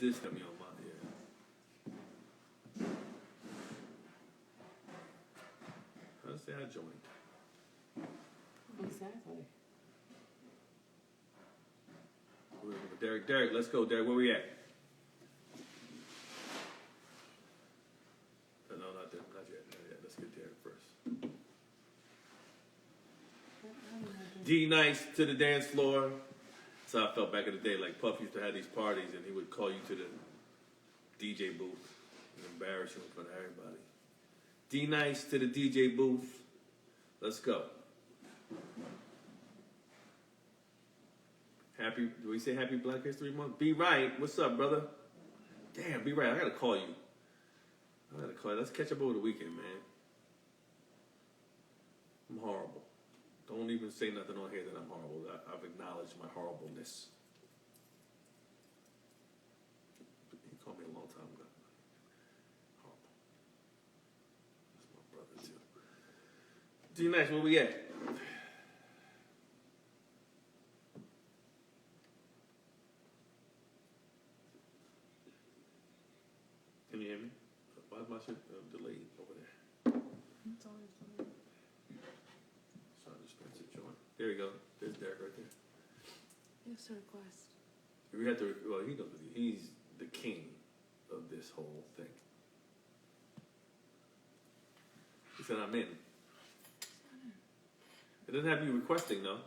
this coming on my ear? Let's say I joined. Exactly. Derek, let's go. Derek, where we at? No, not there. Not yet. Let's get Derek first. D Nice to the dance floor. That's how I felt back in the day. Like Puff used to have these parties and he would call you to the DJ booth and embarrass you in front of everybody. D Nice to the DJ booth. Let's go. Do we say happy Black History Month? Be Right. What's up, brother? Damn, Be Right. I gotta call you. Let's catch up over the weekend, man. I'm horrible. Don't even say nothing on here that I'm horrible. I've acknowledged my horribleness. He called me a long time ago. Horrible. That's my brother, too. D-Nice, where we at? Can you hear me? Why is my shit delayed over there? It's always delayed. Sorry, Spencer join. There you go. There's Derek right there. Yes, request. We have to. Well, he knows. He's the king of this whole thing. He said, "I'm in." It doesn't have you requesting though,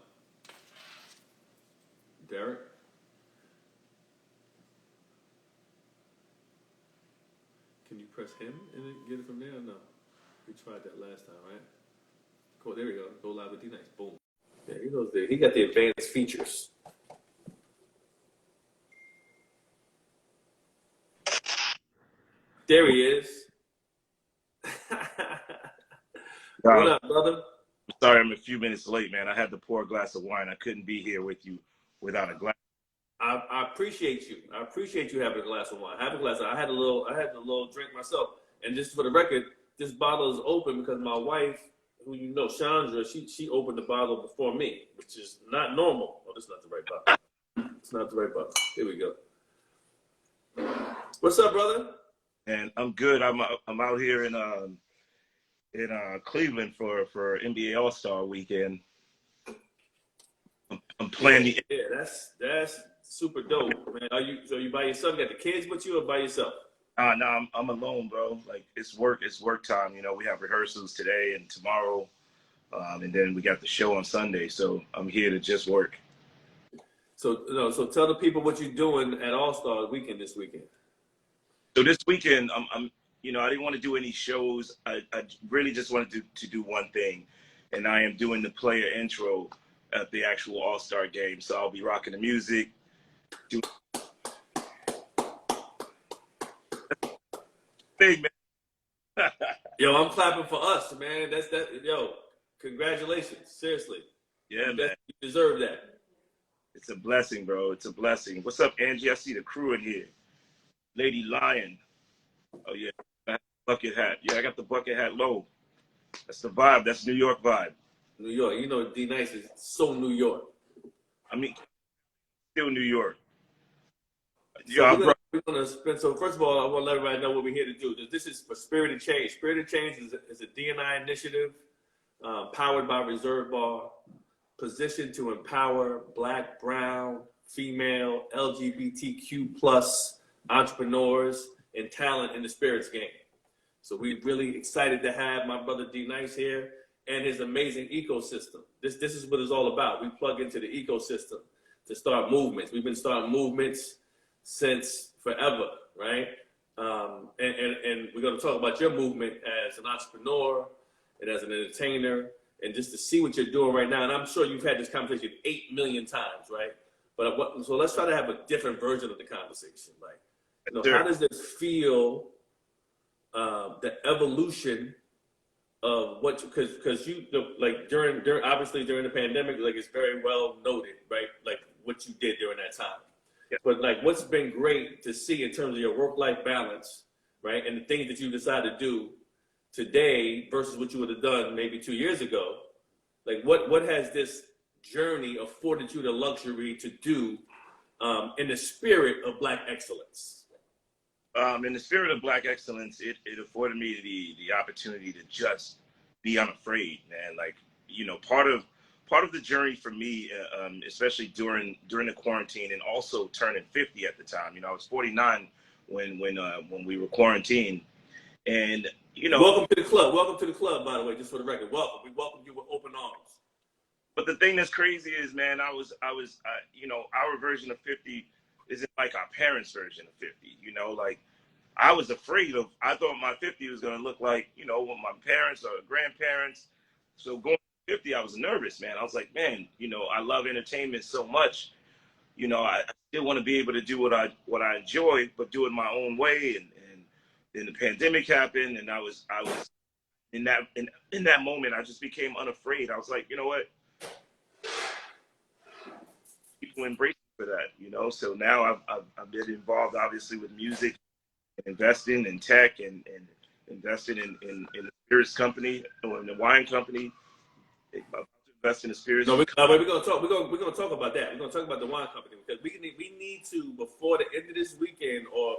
Derek. Can you press him and then get it from there or no? We tried that last time, right? Cool, there we go. Go live with D-Nice. Boom. Yeah, he knows he got the advanced features. There he is. What up, brother? Sorry, I'm a few minutes late, man. I had to pour a glass of wine. I couldn't be here with you without a glass. I appreciate you. I appreciate you having a glass of wine. I had a little drink myself. And just for the record, this bottle is open because my wife, who you know, Chandra, she opened the bottle before me, which is not normal. Oh, that's not the right bottle. It's not the right bottle. Here we go. What's up, brother? And I'm good. I'm out here in Cleveland for NBA All-Star Weekend. I'm playing Yeah, that's super dope, man. So you by yourself? You got the kids with you or by yourself? No, I'm alone, bro. Like it's work time. You know, we have rehearsals today and tomorrow, and then we got the show on Sunday. So I'm here to just work. So tell the people what you're doing at All-Star Weekend this weekend. So this weekend, I didn't want to do any shows. I really just wanted to do one thing, and I am doing the player intro at the actual All-Star game. So I'll be rocking the music. Big man. Yo, I'm clapping for us, man. Yo, congratulations. Seriously. Yeah, man. You deserve that. It's a blessing, bro. It's a blessing. What's up, Angie? I see the crew in here. Lady Lion. Oh, yeah. Bucket hat. Yeah, I got the bucket hat low. That's the vibe. That's New York vibe. New York. You know, D-Nice is so New York. I mean, still New York. So we're gonna spend. So first of all, I want to let everybody know what we're here to do. This is for Spirit of Change. Spirit of Change is a D&I initiative powered by Reservebar, positioned to empower Black, Brown, female, LGBTQ plus entrepreneurs and talent in the spirits game. So we're really excited to have my brother D-Nice here and his amazing ecosystem. This is what it's all about. We plug into the ecosystem to start movements. We've been starting movements since forever, right? And we're going to talk about your movement as an entrepreneur and as an entertainer, and just to see what you're doing right now. And I'm sure you've had this conversation 8 million times, right? So let's try to have a different version of the conversation. Like, how does this feel? The evolution of what, because you like during obviously during the pandemic, like it's very well noted, right? Like what you did during that time. Yeah. But like, what's been great to see in terms of your work-life balance, right? And the things that you decide to do today versus what you would have done maybe 2 years ago. Like what has this journey afforded you the luxury to do in the spirit of Black excellence? In the spirit of Black excellence, it afforded me the opportunity to just be unafraid, man. Like, you know, part of the journey for me, especially during the quarantine, and also turning 50 at the time. You know, I was 49 when we were quarantined, and you know. Welcome to the club. Welcome to the club, by the way, just for the record. Welcome. We welcome you with open arms. But the thing that's crazy is, man, you know, our version of 50 isn't like our parents' version of 50. You know, like I was afraid of. I thought my 50 was gonna look like, you know, what my parents or grandparents. So going to 50, I was nervous, man. I was like, man, you know, I love entertainment so much. You know, I still want to be able to do what I enjoy, but do it my own way. And then the pandemic happened, and I was in that moment, I just became unafraid. I was like, you know what? People embrace me for that, you know. So now I've been involved, obviously, with music, and investing in tech, and investing in the spirits company or in the wine company. I'm about to invest in the spirits. No, we're gonna talk. We're gonna talk about that. We're gonna talk about the wine company because we need to, before the end of this weekend or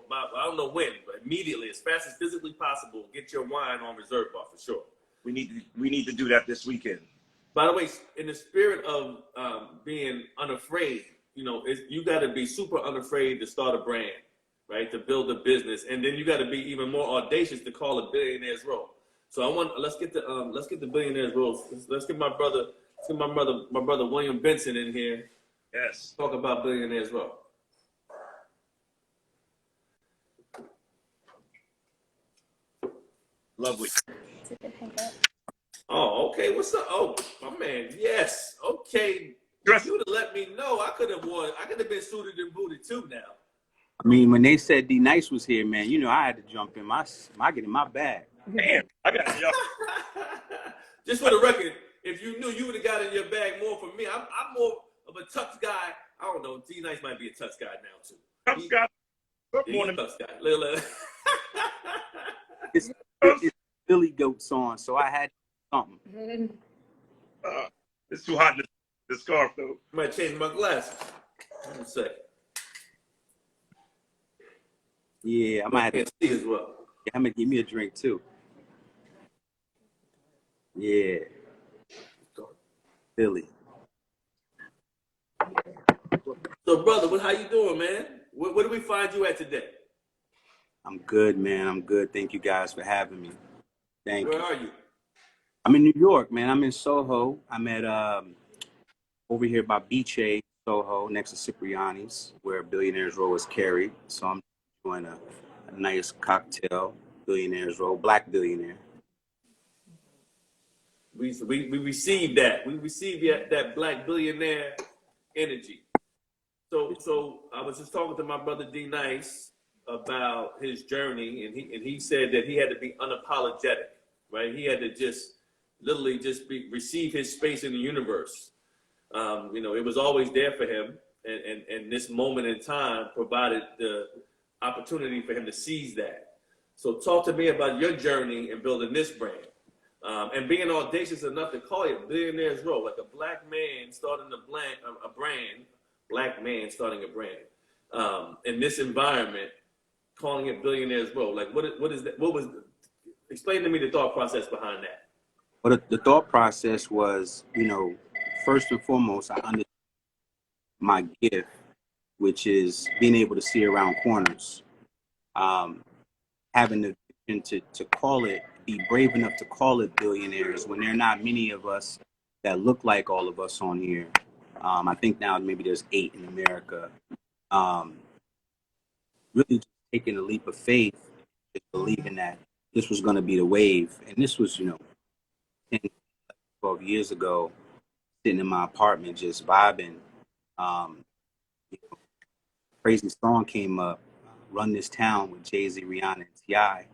I don't know when, but immediately, as fast as physically possible, get your wine on Reservebar for sure. We need to do that this weekend. By the way, in the spirit of being unafraid, you know, you got to be super unafraid to start a brand, right? To build a business, and then you got to be even more audacious to call it Billionaire's Row. So let's get the Billionaire's Row. Let's get my brother William Benson in here. Yes. Talk about Billionaire's Row. Lovely. Oh, okay. What's up? Oh, my man. Yes. Okay. If you would have let me know, I could have been suited and booted too now. I mean, when they said D Nice was here, man, you know, I had to jump in get in my bag. Damn, I got you. Just for the record, if you knew, you would have got in your bag more from me. I'm more of a tux guy. I don't know. D Nice might be a tux guy now too. Tux guy. He's a tux guy. It's Billy Goats on, so I had something. It's too hot in the scarf though. I might change my glasses. One second. Yeah, I might have to see as well. Yeah, I'm gonna give me a drink too. Yeah. Billy. So, brother, how you doing, man? Where do we find you at today? I'm good, man. I'm good. Thank you guys for having me. Thank you. Where are you? I'm in New York, man. I'm in Soho. I'm at over here by Beach Soho, next to Cipriani's, where Billionaire's Row is carried. So I'm enjoying a nice cocktail, Billionaire's Row, Black Billionaire. We received that. We received that Black Billionaire energy. So I was just talking to my brother D Nice about his journey, and he said that he had to be unapologetic, right? He had to just literally receive his space in the universe. You know, it was always there for him, and this moment in time provided the opportunity for him to seize that. So talk to me about your journey in building this brand, and being audacious enough to call it Billionaire's Row, like a black man starting a brand, black man starting a brand in this environment, calling it Billionaire's Row. Like what is that? Explain to me the thought process behind that. Well, the thought process was, you know, first and foremost, I understood my gift, which is being able to see around corners. Having the vision to call it, be brave enough to call it billionaires when there are not many of us that look like all of us on here. I think now maybe there's 8 in America. Really just taking a leap of faith, just believing that this was going to be the wave. And this was, you know, 10, 12 years ago, sitting in my apartment just vibing. You know, crazy song came up, Run This Town with Jay-Z, Rihanna, and T.I.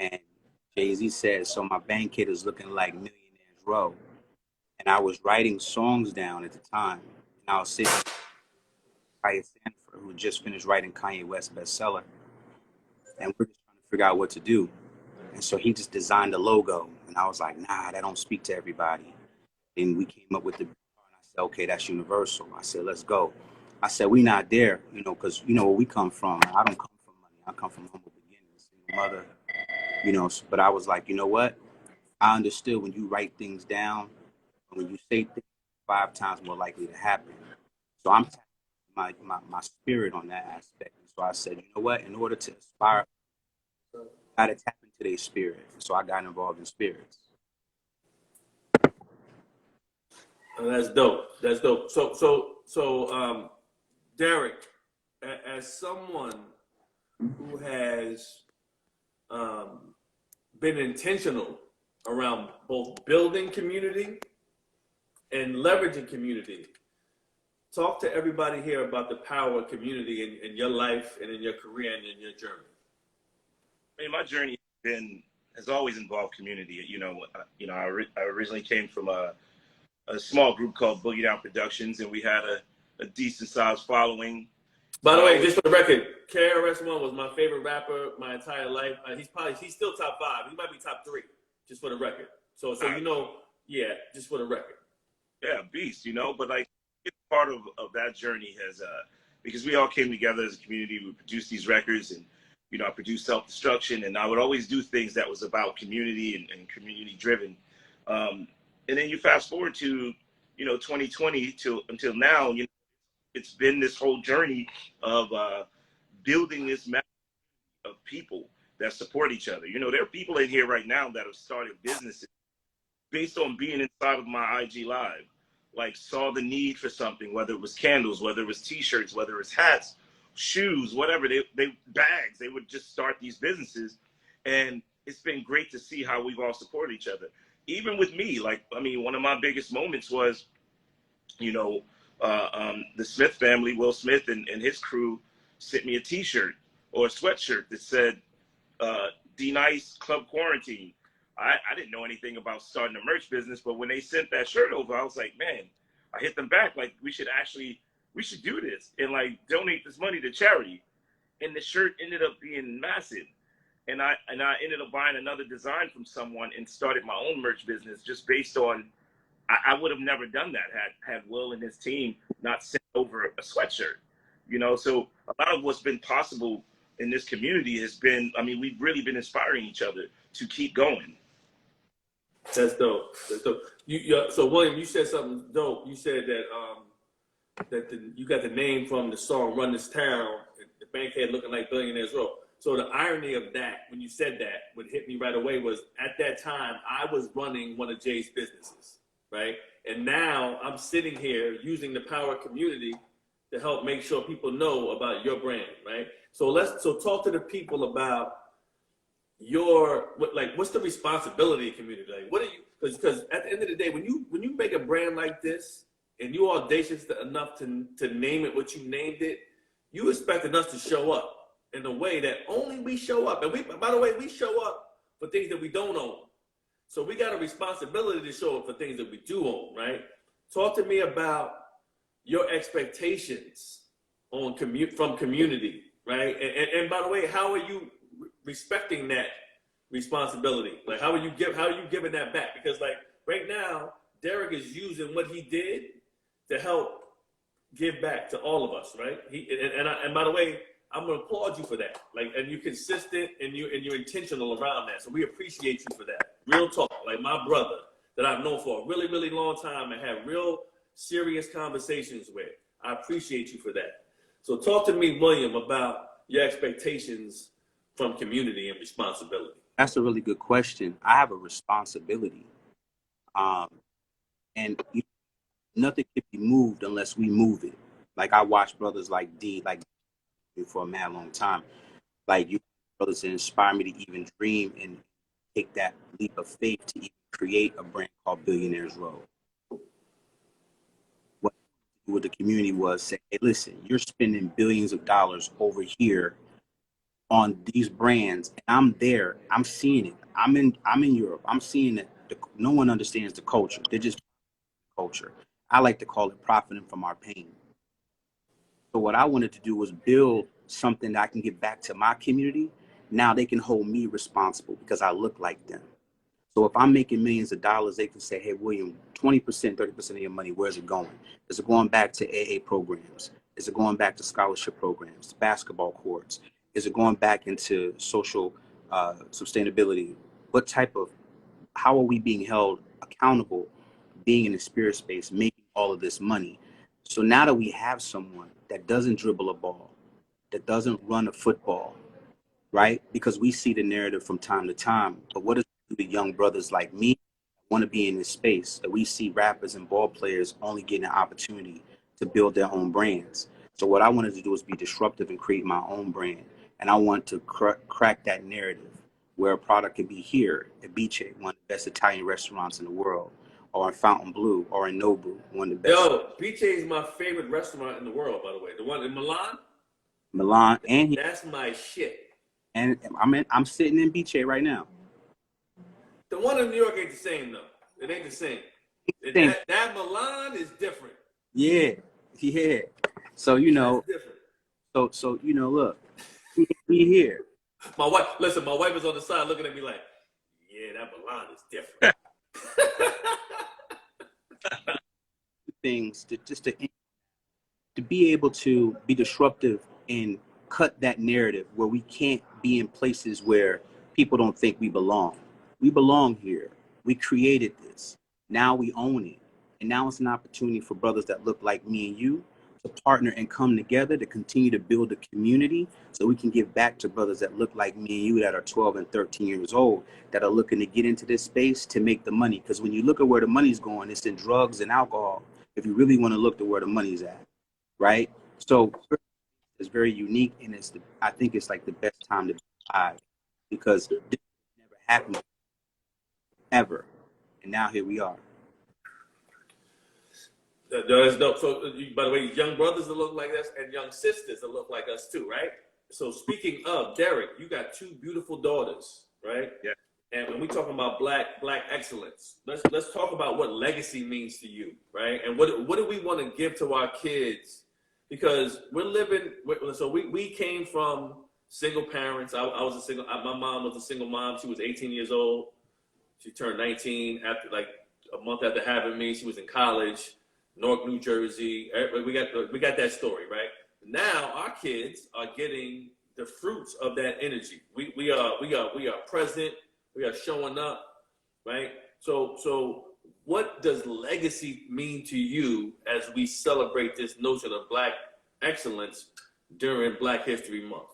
And Jay-Z said, so my bank kid is looking like Millionaire's Row. And I was writing songs down at the time. And I was sitting with Kanye Sanford, who just finished writing Kanye West bestseller. And we're just trying to figure out what to do. And so he just designed a logo. And I was like, nah, that don't speak to everybody. And we came up with the, and I said, okay, that's universal. I said, let's go. I said, we not there, you know, because you know where we come from. I don't come from money. I come from humble beginnings, single mother, you know, but I was like, you know what? I understood when you write things down, when you say things 5 times more likely to happen. So I'm tapping my spirit on that aspect. And so I said, you know what? In order to aspire, I got to tap into their spirit. So I got involved in spirits. Oh, that's dope. That's dope. So, Derek, as someone who has been intentional around both building community and leveraging community, talk to everybody here about the power of community in your life and in your career and in your journey. I mean, my journey has always involved community. I originally came from a small group called Boogie Down Productions, and we had a decent sized following. By the way, just for the record, KRS-One was my favorite rapper my entire life. He's still top 5. He might be top 3, just for the record. So yeah, just for the record. Yeah, beast, but like it's part of that journey has because we all came together as a community. We produced these records, and I produced Self-Destruction, and I would always do things that was about community and community driven. And then you fast forward to 2020 until now. It's been this whole journey of building this map of people that support each other. There are people in here right now that have started businesses based on being inside of my IG Live, like saw the need for something, whether it was candles, whether it was T-shirts, whether it was hats, shoes, whatever, they bags, they would just start these businesses. And it's been great to see how we've all supported each other. Even with me, one of my biggest moments was, the Smith family, Will Smith and his crew sent me a T-shirt or a sweatshirt that said, D-Nice Club Quarantine. I didn't know anything about starting a merch business, but when they sent that shirt over, I was like, man, I hit them back. Like, we should do this and like donate this money to charity. And the shirt ended up being massive. And I ended up buying another design from someone and started my own merch business just based on, I would have never done that had Will and his team not sent over a sweatshirt, So a lot of what's been possible in this community has been, we've really been inspiring each other to keep going. That's dope. That's dope. So William, you said something dope. You said that you got the name from the song "Run This Town," the Bankhead looking like Billionaires Row. So the irony of that, when you said that, what hit me right away was at that time I was running one of Jay's businesses, right? And now I'm sitting here using the power of community to help make sure people know about your brand, right? So talk to the people about what's the responsibility of community? Like, what are you? Because at the end of the day, when you make a brand like this and you're audacious enough to name it what you named it, you expecting us to show up in a way that only we show up. And by the way, we show up for things that we don't own. So we got a responsibility to show up for things that we do own, right? Talk to me about your expectations from community, right? And by the way, how are you respecting that responsibility? Like, how are you giving that back? Because like right now, Derek is using what he did to help give back to all of us, right? And by the way, I'm gonna applaud you for that. Like, and you're consistent and you're intentional around that. So we appreciate you for that. Real talk, like my brother that I've known for a really, really long time and had real serious conversations with. I appreciate you for that. So talk to me, William, about your expectations from community and responsibility. That's a really good question. I have a responsibility. And nothing can be moved unless we move it. Like I watch brothers like D, like for a mad long time. Like you brothers inspire me to even dream and take that leap of faith to even create a brand called Billionaires Row. What the community was saying, hey, listen, you're spending billions of dollars over here on these brands, and I'm there. I'm seeing it. I'm in Europe. I'm seeing it. No one understands the culture. They're just culture. I like to call it profiting from our pain. So what I wanted to do was build something that I can give back to my community. Now they can hold me responsible because I look like them. So if I'm making millions of dollars, they can say, hey, William, 20%, 30% of your money, where's it going? Is it going back to AA programs? Is it going back to scholarship programs, basketball courts? Is it going back into social sustainability? What type of, how are we being held accountable, being in the spirit space, making all of this money? So now that we have someone that doesn't dribble a ball, that doesn't run a football, right? Because we see the narrative from time to time, but what does it do to young brothers like me want to be in this space, that we see rappers and ball players only getting an opportunity to build their own brands? So what I wanted to do is be disruptive and create my own brand. And I want to crack that narrative where a product could be here at Biche, one of the best Italian restaurants in the world, or in Fontainebleau, or in Nobu, one of the best. Yo, Biche is my favorite restaurant in the world, by the way. The one in Milan. Milan, That's my shit. and I'm sitting in Biche right now. The one in New York ain't the same though. It ain't the same. That Milan is different. Yeah. So so look, we here. My wife is on the side looking at me like, yeah, that Milan is different. Things to be able to be disruptive and cut that narrative where we can't be in places where people don't think we belong. We belong here. We created this. Now we own it. And now it's an opportunity for brothers that look like me and you to partner and come together to continue to build a community so we can give back to brothers that look like me and you that are 12 and 13 years old that are looking to get into this space to make the money. Because when you look at where the money's going, it's in drugs and alcohol. If you really want to look to where the money's at, right? So it's very unique, and I think it's like the best time to be alive because this never happened ever, and now here we are. There's no, so by the way, young brothers that look like us and young sisters that look like us too, right? So speaking of Derek, you got two beautiful daughters, right? Yeah. And when we talking about black excellence, let's talk about what legacy means to you, right? And what do we want to give to our kids? Because we're living. So we came from single parents. I was a single. My mom was a single mom. She was 18 years old. She turned 19 after like a month after having me. She was in college, Newark, New Jersey. We got that story, right? Now our kids are getting the fruits of that energy. We are present. We are showing up, right? So what does legacy mean to you as we celebrate this notion of Black excellence during Black History Month?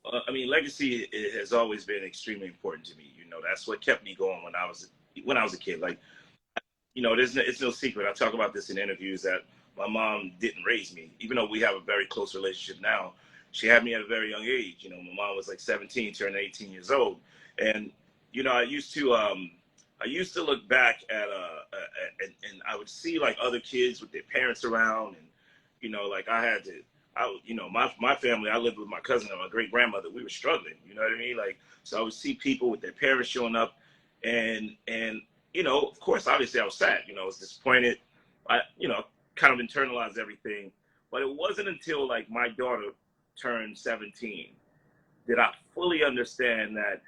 I mean, legacy has always been extremely important to me. You know, that's what kept me going when I was a kid. Like, you know, it's no secret. I talk about this in interviews that my mom didn't raise me, even though we have a very close relationship now. She had me at a very young age. You know, my mom was like 17, turned 18 years old, and you know, I used to look back at and I would see like other kids with their parents around, and you know, like my family, I lived with my cousin and my great grandmother. We were struggling, you know what I mean? Like, so I would see people with their parents showing up, and you know, of course, obviously, I was sad. You know, I was disappointed. I kind of internalized everything, but it wasn't until like my daughter turned 17 did I fully understand that.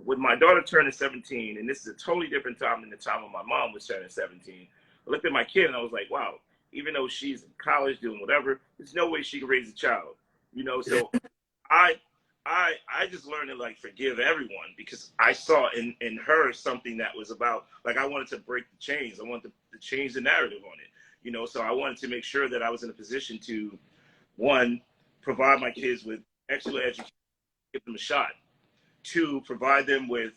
With my daughter turning 17, and this is a totally different time than the time when my mom was turning 17, I looked at my kid and I was like, wow, even though she's in college doing whatever, there's no way she can raise a child, you know? So I just learned to like forgive everyone because I saw in her something that was about, like, I wanted to break the chains. I wanted to change the narrative on it, you know? So I wanted to make sure that I was in a position to, one, provide my kids with excellent education, give them a shot. Two, provide them with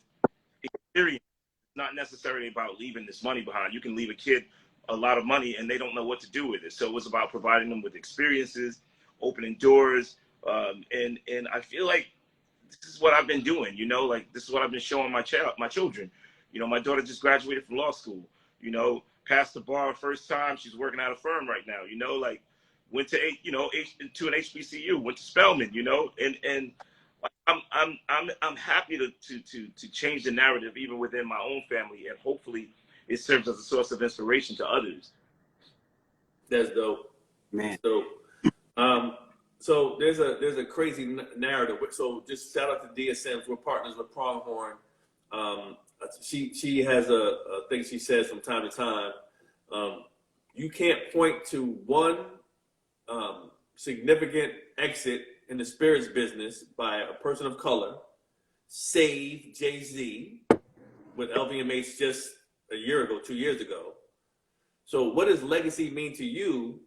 experience. It's not necessarily about leaving this money behind. You can leave a kid a lot of money and they don't know what to do with it. So it was about providing them with experiences, opening doors. And I feel like this is what I've been doing, you know, like this is what I've been showing my children. You know, my daughter just graduated from law school, you know, passed the bar first time. She's working at a firm right now, you know, like went to an HBCU, went to Spelman, you know, and I'm happy to change the narrative even within my own family, and hopefully it serves as a source of inspiration to others. That's dope, man. That's dope. So there's a crazy narrative. So just shout out to DSM. We're partners with Pronghorn. She has a thing she says from time to time. You can't point to one significant exit in the spirits business by a person of color, save Jay-Z with LVMH just a year ago, 2 years ago. So what does legacy mean to you,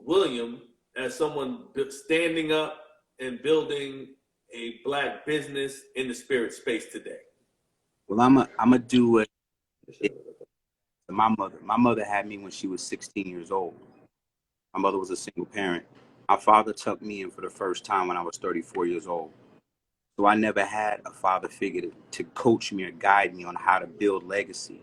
William, as someone standing up and building a Black business in the spirit space today? Well, I'm a do what my mother had me when she was 16 years old. My mother was a single parent. My father took me in for the first time when I was 34 years old. So I never had a father figure to coach me or guide me on how to build legacy.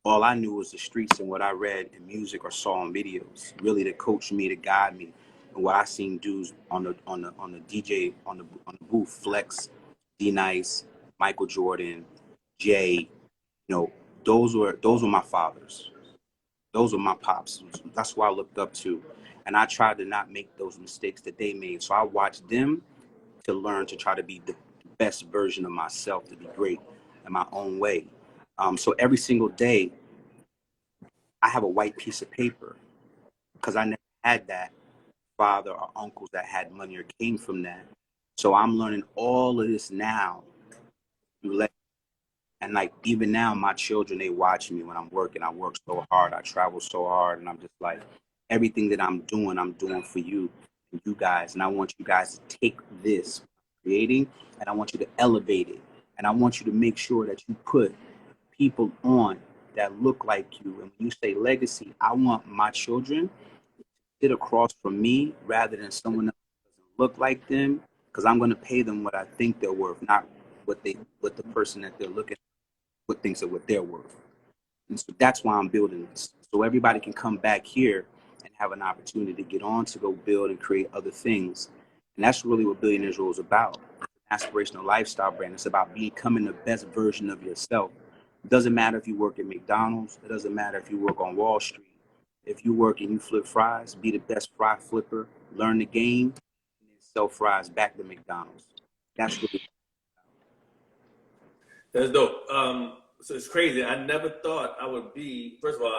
All I knew was the streets and what I read in music or saw on videos, really to coach me, to guide me. And what I seen dudes on the DJ on the booth, Flex, D Nice, Michael Jordan, Jay, you know, those were my fathers. Those were my pops. That's who I looked up to. And I tried to not make those mistakes that they made. So I watched them to learn to try to be the best version of myself, to be great in my own way. So every single day, I have a white piece of paper because I never had that father or uncles that had money or came from that. So I'm learning all of this now. And like even now, my children, they watch me when I'm working. I work so hard. I travel so hard. And I'm just like, everything that I'm doing for you and you guys. And I want you guys to take this creating and I want you to elevate it. And I want you to make sure that you put people on that look like you. And when you say legacy, I want my children to sit across from me rather than someone else that doesn't look like them, because I'm going to pay them what I think they're worth, not what the person that they're looking at what thinks of what they're worth. And so that's why I'm building this. So everybody can come back here and have an opportunity to get on to go build and create other things. And that's really what Billionaires Row is about. Aspirational lifestyle brand. It's about becoming the best version of yourself. It doesn't matter if you work at McDonald's. It doesn't matter if you work on Wall Street. If you work and you flip fries, be the best fry flipper, learn the game, and then sell fries back to McDonald's. That's really That's dope. So it's crazy. I never thought I would be, first of all,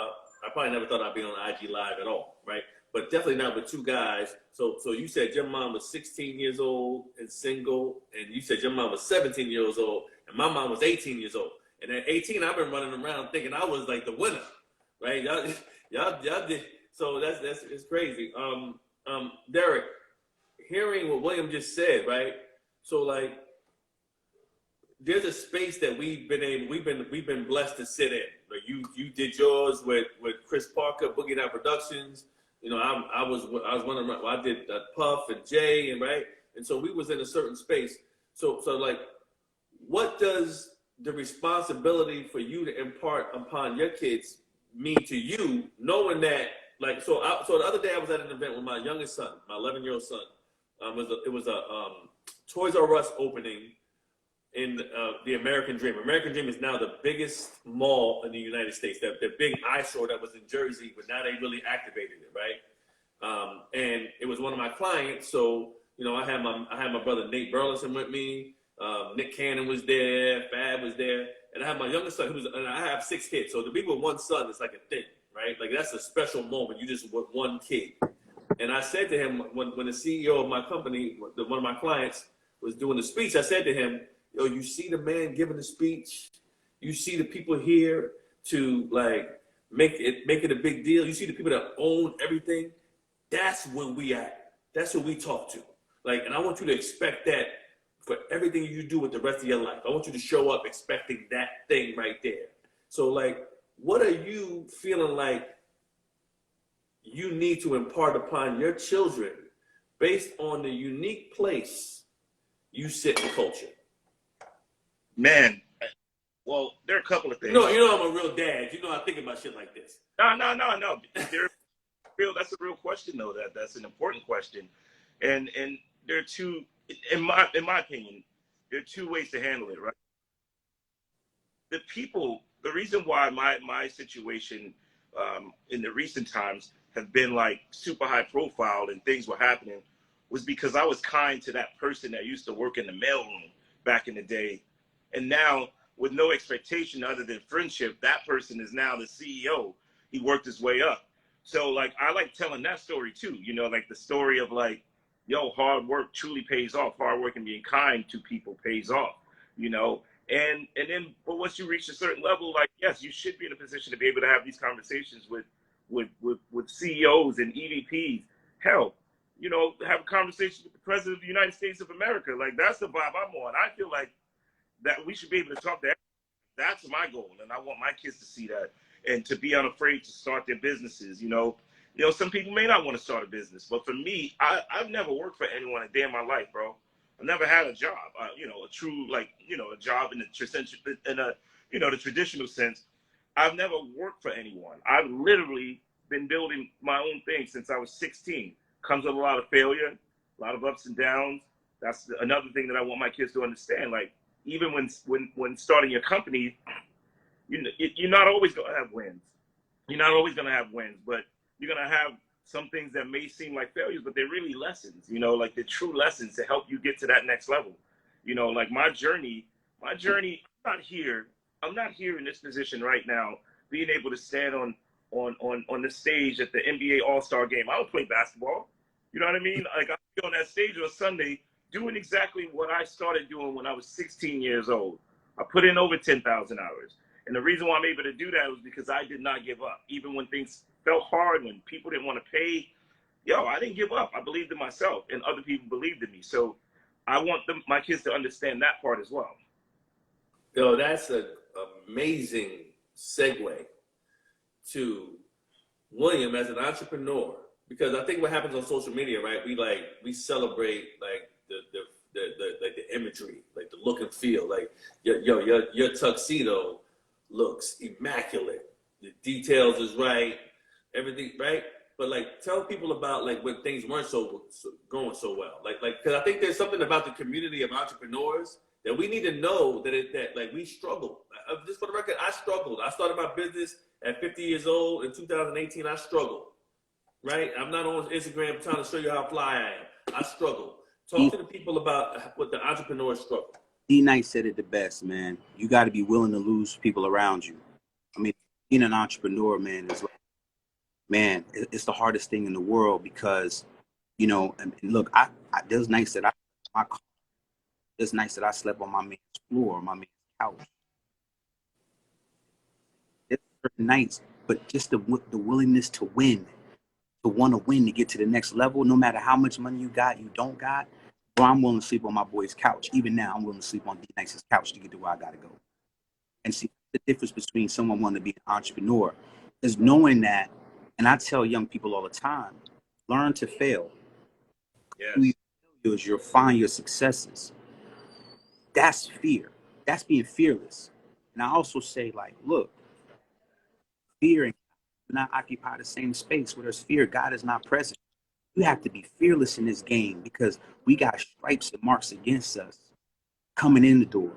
I probably never thought I'd be on IG Live at all, right? But definitely not with two guys. So you said your mom was 16 years old and single, and you said your mom was 17 years old, and my mom was 18 years old. And at 18, I've been running around thinking I was like the winner, right? Y'all did. So that's it's crazy. Derek, hearing what William just said, right? So like, there's a space that we've been blessed to sit in. Like you did yours with Chris Parker, Boogie Down Productions. You know, I was one of I did Puff and Jay and right, and so we was in a certain space. So like, what does the responsibility for you to impart upon your kids mean to you, knowing that like so the other day I was at an event with my youngest son, my 11-year-old son. It was a Toys R Us opening in the American Dream. American Dream is now the biggest mall in the United States. The big eyesore that was in Jersey, but now they really activated it, right? And it was one of my clients. So you know, I had my brother Nate Burleson with me. Nick Cannon was there. Fab was there, and I had my youngest son. And I have 6 kids. So to be with one son is like a thing, right? Like that's a special moment. You just with one kid. And I said to him when the CEO of my company, one of my clients, was doing the speech, I said to him, yo, you see the man giving the speech, you see the people here to like make it a big deal. You see the people that own everything. That's when we at. That's who we talk to. Like, and I want you to expect that for everything you do with the rest of your life. I want you to show up expecting that thing right there. So like, what are you feeling like you need to impart upon your children based on the unique place you sit in culture? Man, well, there are a couple of things. You know I'm a real dad. You know I think about shit like this. No. That's a real question, though. That's an important question, and there are two, in my opinion, there are two ways to handle it, right? The reason why my situation in the recent times have been like super high profile and things were happening was because I was kind to that person that used to work in the mailroom back in the day. And now, with no expectation other than friendship, that person is now the CEO. He worked his way up. So, like, I like telling that story too. You know, like the story of like, yo, hard work truly pays off. Hard work and being kind to people pays off, you know. And then, but once you reach a certain level, like, yes, you should be in a position to be able to have these conversations with CEOs and EVPs. Hell, you know, have a conversation with the President of the United States of America. Like, that's the vibe I'm on. I feel like that we should be able to talk to everyone. That's my goal, and I want my kids to see that and to be unafraid to start their businesses. You know, some people may not want to start a business, but for me, I've never worked for anyone a day in my life, bro. I've never had a job, you know, a true, like, you know, a job in the traditional sense. I've never worked for anyone. I've literally been building my own thing since I was 16. Comes with a lot of failure, a lot of ups and downs. That's another thing that I want my kids to understand. Like, even when starting your company, you're not always going to have wins. You're not always going to have wins, but you're going to have some things that may seem like failures, but they're really lessons, you know, like the true lessons to help you get to that next level. You know, like my journey, I'm not here in this position right now, being able to stand on the stage at the NBA All-Star game. I don't play basketball. You know what I mean? Like, I'll be on that stage on Sunday doing exactly what I started doing when I was 16 years old. I put in over 10,000 hours. And the reason why I'm able to do that was because I did not give up. Even when things felt hard, when people didn't want to pay, I didn't give up. I believed in myself, and other people believed in me. So I want my kids to understand that part as well. Yo, that's an amazing segue to William as an entrepreneur, because I think what happens on social media, right? We celebrate like the imagery, like the look and feel, like your tuxedo looks immaculate, the details is right, everything right. But like, tell people about like when things weren't going so well, like because I think there's something about the community of entrepreneurs that we need to know that like we struggle. Just for the record, I struggled. I started my business at 50 years old in 2018. I struggled, right? I'm not on Instagram trying to show you how fly I am. I struggled. Talk to the people about what the entrepreneurs struggle. D Knight said it the best, man. You got to be willing to lose people around you. I mean, being an entrepreneur, man, is like, man, it's the hardest thing in the world because, you know, and look, there's nights that there's nights that I slept on my man's floor, my man's couch. There's certain nights, but just the willingness to win, to want to win, to get to the next level, no matter how much money you don't got. Bro, I'm willing to sleep on my boy's couch. Even now, I'm willing to sleep on D Nice's couch to get to where I got to go. And see, the difference between someone wanting to be an entrepreneur is knowing that, and I tell young people all the time, learn to fail. Yes. Through your failures, you'll find your successes. That's fear. That's being fearless. And I also say, like, look, fear and God do not occupy the same space. Where there's fear, God is not present. You have to be fearless in this game because we got stripes and marks against us coming in the door.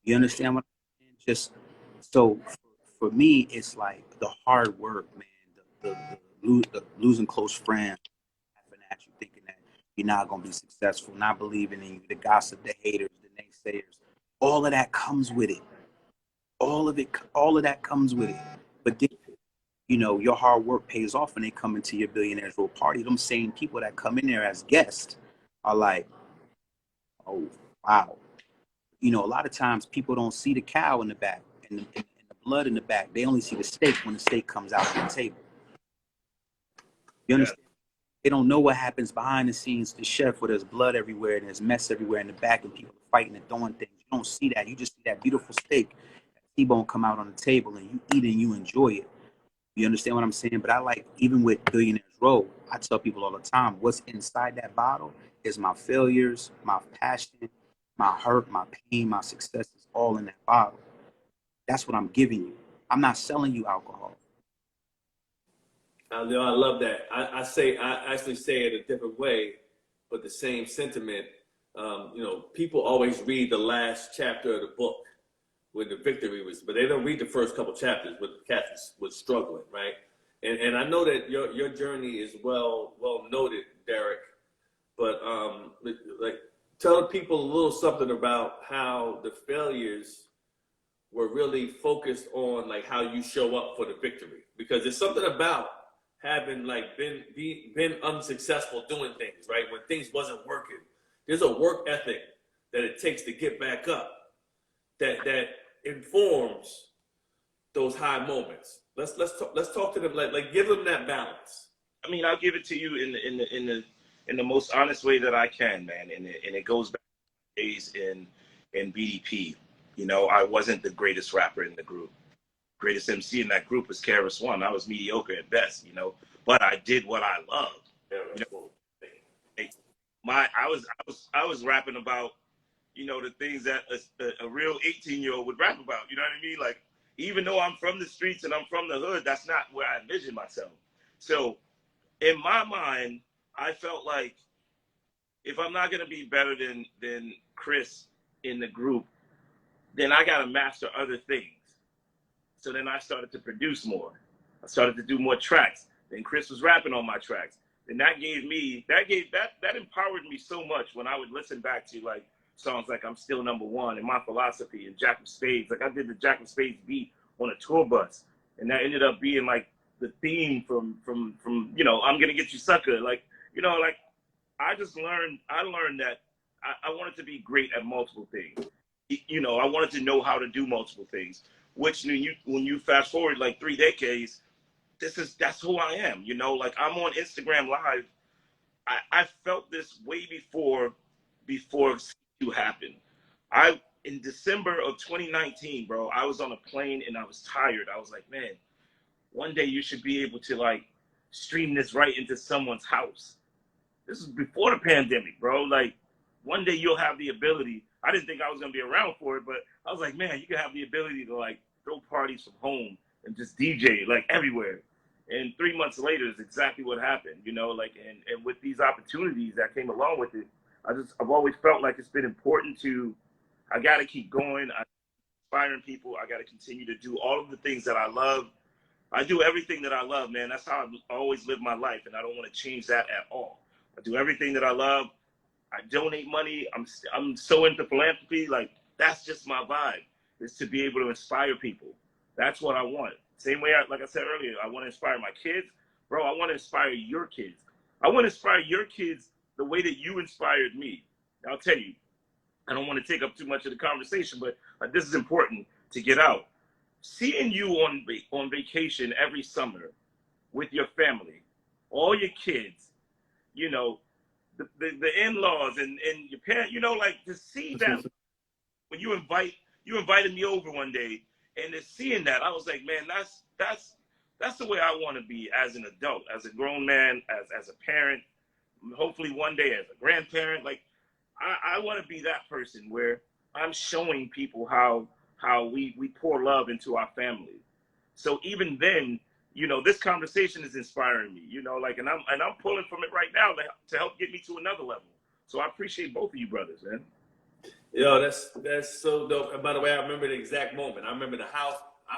You understand what I'm saying? Just so for me, it's like the hard work, man, the losing close friends, laughing at you, thinking that you're not going to be successful, not believing in you, the gossip, the haters, the naysayers. All of that comes with it. All of that comes with it. But then, you know, your hard work pays off when they come into your Billionaires Row party. Them same people that come in there as guests are like, oh, wow. You know, a lot of times people don't see the cow in the back and the blood in the back. They only see the steak when the steak comes out on the table. You understand? Yeah. They don't know what happens behind the scenes, the chef, where there's blood everywhere and there's mess everywhere in the back and people fighting and throwing things. You don't see that. You just see that beautiful steak, that T-bone come out on the table and you eat and you enjoy it. You understand what I'm saying? But I like, even with Billionaires Row, I tell people all the time, what's inside that bottle is my failures, my passion, my hurt, my pain, my successes, all in that bottle. That's what I'm giving you. I'm not selling you alcohol. I love that. I actually say it a different way, but the same sentiment. You know, people always read the last chapter of the book when the victory was, but they don't read the first couple chapters when the cat was struggling, right? And I know that your journey is well noted, Derek. But like, tell people a little something about how the failures were really focused on like how you show up for the victory, because there's something about having like been unsuccessful doing things, right? When things wasn't working, there's a work ethic that it takes to get back up that informs those high moments. Let's talk to them, like give them that balance. I mean, I'll give it to you in the most honest way that I can, man. And it goes back to days in BDP. You know, I wasn't the greatest rapper in the group. Greatest MC in that group was KRS One. I was mediocre at best, you know, but I did what I loved. You know, I was rapping about, you know, the things that a real 18-year-old would rap about. You know what I mean? Like, even though I'm from the streets and I'm from the hood, that's not where I envision myself. So in my mind, I felt like if I'm not gonna be better than Chris in the group, then I gotta master other things. So then I started to produce more. I started to do more tracks. Then Chris was rapping on my tracks. And that empowered me so much when I would listen back to like songs like I'm Still Number One and My Philosophy and Jack of Spades. Like I did the Jack of Spades beat on a tour bus. And that ended up being like the theme from you know, I'm Gonna Get You Sucker. Like, you know, like I learned that I wanted to be great at multiple things. You know, I wanted to know how to do multiple things, which when you fast forward like 3 decades, that's who I am. You know, like I'm on Instagram Live. I felt this way before you happened. In December of 2019, bro, I was on a plane and I was tired. I was like, man, one day you should be able to like stream this right into someone's house. This is before the pandemic, bro. Like one day you'll have the ability. I didn't think I was gonna be around for it, but I was like, man, you can have the ability to like throw parties from home and just DJ like everywhere. And 3 months later is exactly what happened, you know, like, and with these opportunities that came along with it, I've always felt like it's been important I got to keep going. I'm inspiring people. I got to continue to do all of the things that I love. I do everything that I love, man. That's how I always live my life. And I don't want to change that at all. I do everything that I love. I donate money. I'm so into philanthropy. Like that's just my vibe, is to be able to inspire people. That's what I want. Same way, like I said earlier, I want to inspire my kids. Bro, I want to inspire your kids. I want to inspire your kids the way that you inspired me. I'll tell you, I don't want to take up too much of the conversation, but this is important to get out. Seeing you on vacation every summer with your family, all your kids, you know, the in-laws and your parents, you know, like to see that when you invited me over one day, and then seeing that, I was like, man, that's the way I want to be as an adult, as a grown man, as a parent, hopefully one day as a grandparent. Like I want to be that person where I'm showing people how we pour love into our family. So even then, you know, this conversation is inspiring me, you know, like, and I'm pulling from it right now to help get me to another level. So I appreciate both of you brothers, man. Yo, that's so dope. And by the way, I remember the exact moment. I remember the house.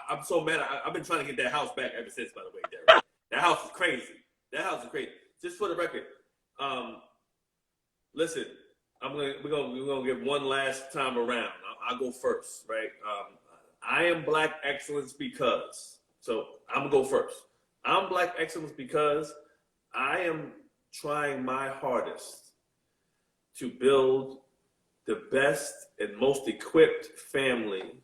I'm so mad. I've been trying to get that house back ever since, by the way, Derek. That house is crazy. That house is crazy. Just for the record, listen, we're gonna give one last time around. I'll go first, right? I am Black excellence because. So I'm gonna go first. I'm Black excellence because I am trying my hardest to build the best and most equipped family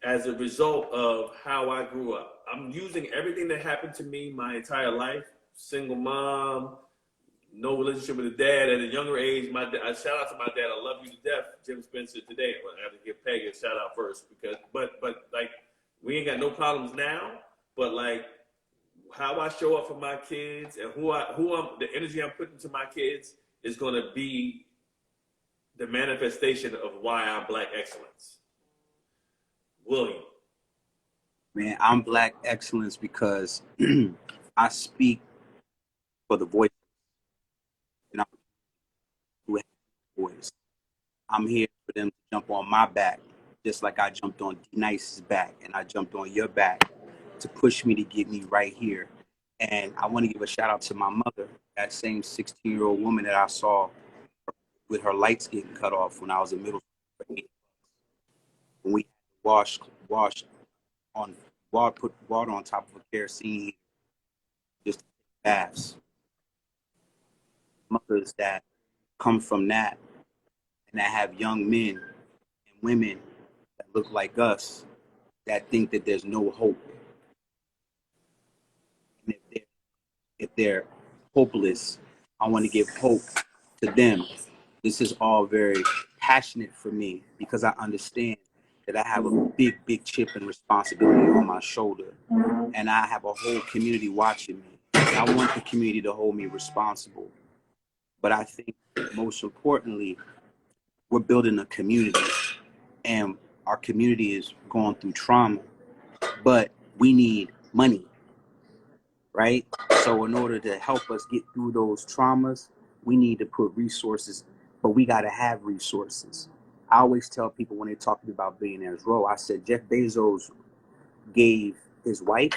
as a result of how I grew up. I'm using everything that happened to me my entire life. Single mom, no relationship with a dad at a younger age. I shout out to my dad. I love you to death, Jim Spencer. Today, I have to give Peggy a shout out first because, but like we ain't got no problems now. But like how I show up for my kids and the energy I'm putting to my kids is going to be the manifestation of why I'm Black excellence. William. Man, I'm Black excellence because I speak for the voice. And I'm who have a voice. I'm here for them to jump on my back, just like I jumped on D-Nice's back and I jumped on your back to push me to get me right here. And I want to give a shout out to my mother, that same 16-year-old woman that I saw with her lights getting cut off when I was in middle school. When we washed on water, put water on top of a kerosene baths, mothers that come from that and that have young men and women that look like us that think that there's no hope. And if they're hopeless, I want to give hope to them. This is all very passionate for me because I understand that I have a big, big chip and responsibility on my shoulder. And I have a whole community watching me. And I want the community to hold me responsible. But I think most importantly, we're building a community. And our community is going through trauma. But we need money, right? So in order to help us get through those traumas, we need to put resources, but we got to have resources. I always tell people when they talk to me about Billionaires Row, I said Jeff Bezos gave his wife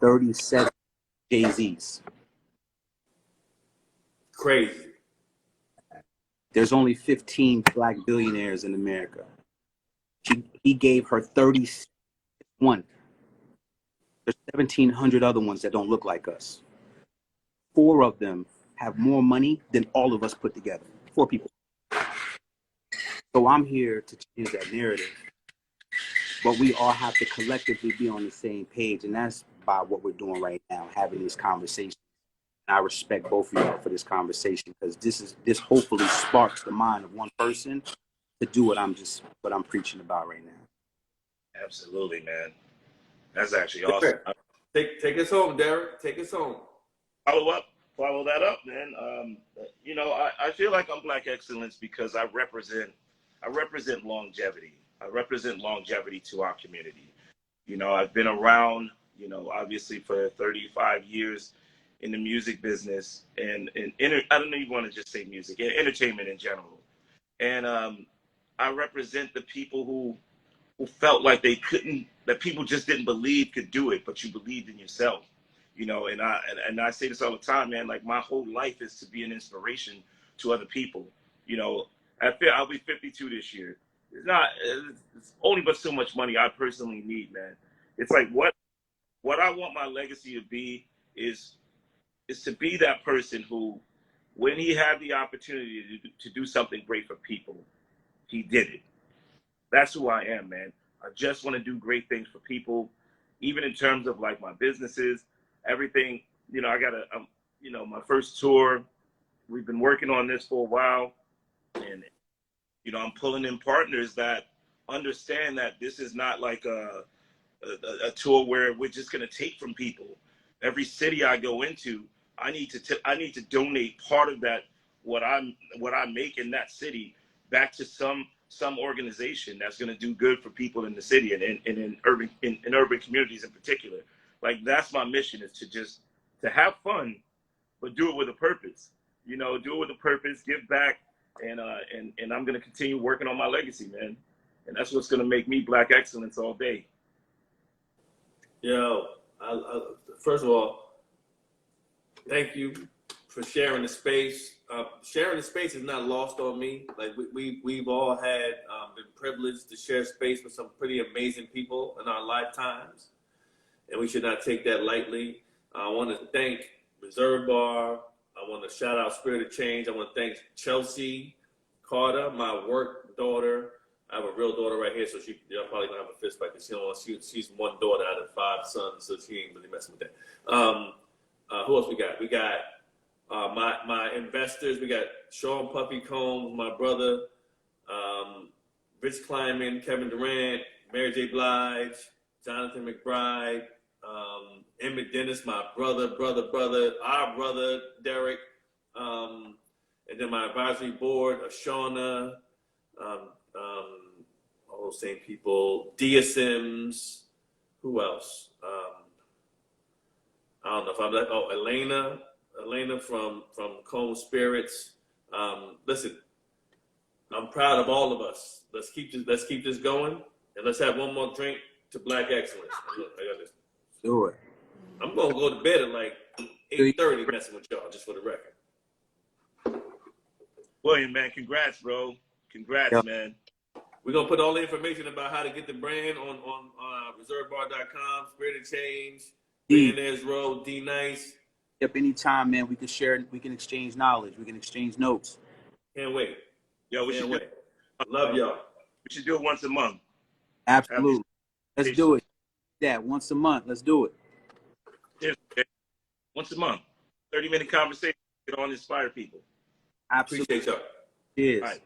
37 Jay-Z's. Crazy. There's only 15 Black billionaires in America. He gave her 31. There's 1,700 other ones that don't look like us. 4 of them have more money than all of us put together. 4 people. So I'm here to change that narrative. But we all have to collectively be on the same page. And that's by what we're doing right now, having this conversation. And I respect both of y'all for this conversation because this hopefully sparks the mind of one person to do what I'm preaching about right now. Absolutely, man. That's actually awesome. Take us home, Derek. Take us home. Follow that up, man. I feel like I'm Black excellence because I represent longevity. I represent longevity to our community. I've been around, obviously for 35 years in the music business and I don't even want to just say music, entertainment in general. And I represent the people who felt like they couldn't, that people just didn't believe could do it, but you believed in yourself. And I say this all the time, man, like my whole life is to be an inspiration to other people. I'll be 52 this year. It's only but so much money I personally need, man. It's like what I want my legacy to be is to be that person who, when he had the opportunity to do something great for people, he did it. That's who I am, man. I just want to do great things for people, even in terms of like my businesses, everything. I got my first tour. We've been working on this for a while, and I'm pulling in partners that understand that this is not like a tour where we're just going to take from people. Every city I go into, I need to donate part of that what I make in that city back to some organization that's going to do good for people in the city and in urban communities in particular. Like that's my mission, is to have fun, but do it with a purpose. Do it with a purpose, give back, and I'm going to continue working on my legacy, man. And that's what's going to make me Black excellence all day. Yo, first of all, thank you for sharing the space. Sharing the space is not lost on me. Like we've all had been privileged to share space with some pretty amazing people in our lifetimes, and we should not take that lightly. I want to thank Reservebar. I want to shout out Spirit of Change. I want to thank Chelsea Carter, my work daughter. I have a real daughter right here, so y'all probably gonna have a fist fight because she's one daughter out of 5 sons, so she ain't really messing with that. Who else we got? We got my investors. We got Sean Puffy Combs, my brother, Rich Kleiman, Kevin Durant, Mary J. Blige, Jonathan McBride, Emmett Dennis, my brother, our brother, Derek, and then my advisory board, Ashana, all those same people, Dia Sims, who else? I don't know if I'm like, Elena from Cone Spirits. Listen, I'm proud of all of us. Let's keep this going, and let's have one more drink to Black excellence. Look, I got this. Do it. I'm gonna go to bed at like 8:30, messing with y'all, just for the record. William, man, congrats, bro. Congrats, Yep. man. We're gonna put all the information about how to get the brand on reservebar.com, Spirit of Change, Billionaires Row, D Nice. Up anytime, man. We can share. We can exchange knowledge. We can exchange notes. Can't wait. Yo, we Can't should wait. Love y'all. we should do it once a month. Have these Absolutely. Let's do it. Yeah, once a month. Let's do it. once a month. 30-minute conversation. Get on, inspire people. Absolutely. Appreciate y'all. Cheers. All right.